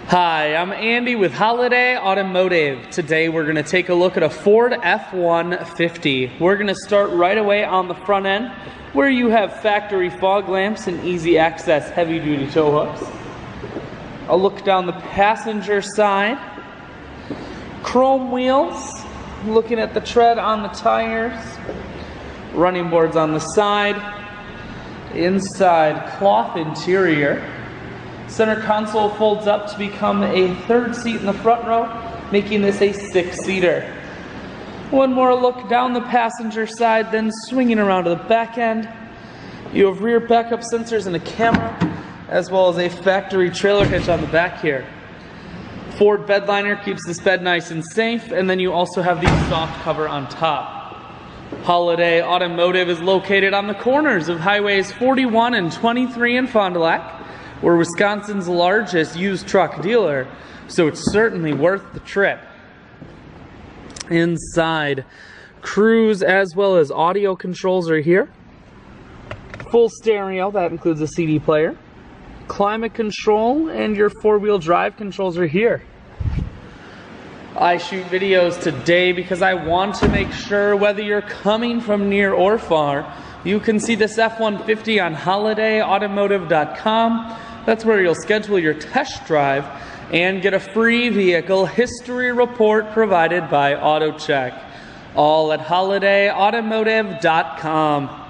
Hi, I'm Andy with Holiday Automotive. Today we're going to take a look at a Ford F-150. We're going to start right away on the front end where you have factory fog lamps and easy access heavy duty tow hooks. A look down the passenger side. Chrome wheels, looking at the tread on the tires. Running boards on the side. Inside cloth interior. Center console folds up to become a third seat in the front row, making this a 6-seater. One more look down the passenger side, then swinging around to the back end. You have rear backup sensors and a camera, as well as a factory trailer hitch on the back here. Ford bed liner keeps this bed nice and safe, and then you also have the soft cover on top. Holiday Automotive is located on the corners of highways 41 and 23 in Fond du Lac. We're Wisconsin's largest used truck dealer, so it's certainly worth the trip. Inside, cruise as well as audio controls are here. Full stereo, that includes a CD player. Climate control and your four-wheel drive controls are here. I shoot videos today because I want to make sure whether you're coming from near or far, you can see this F-150 on holidayautomotive.com. That's where you'll schedule your test drive and get a free vehicle history report provided by AutoCheck. All at holidayautomotive.com.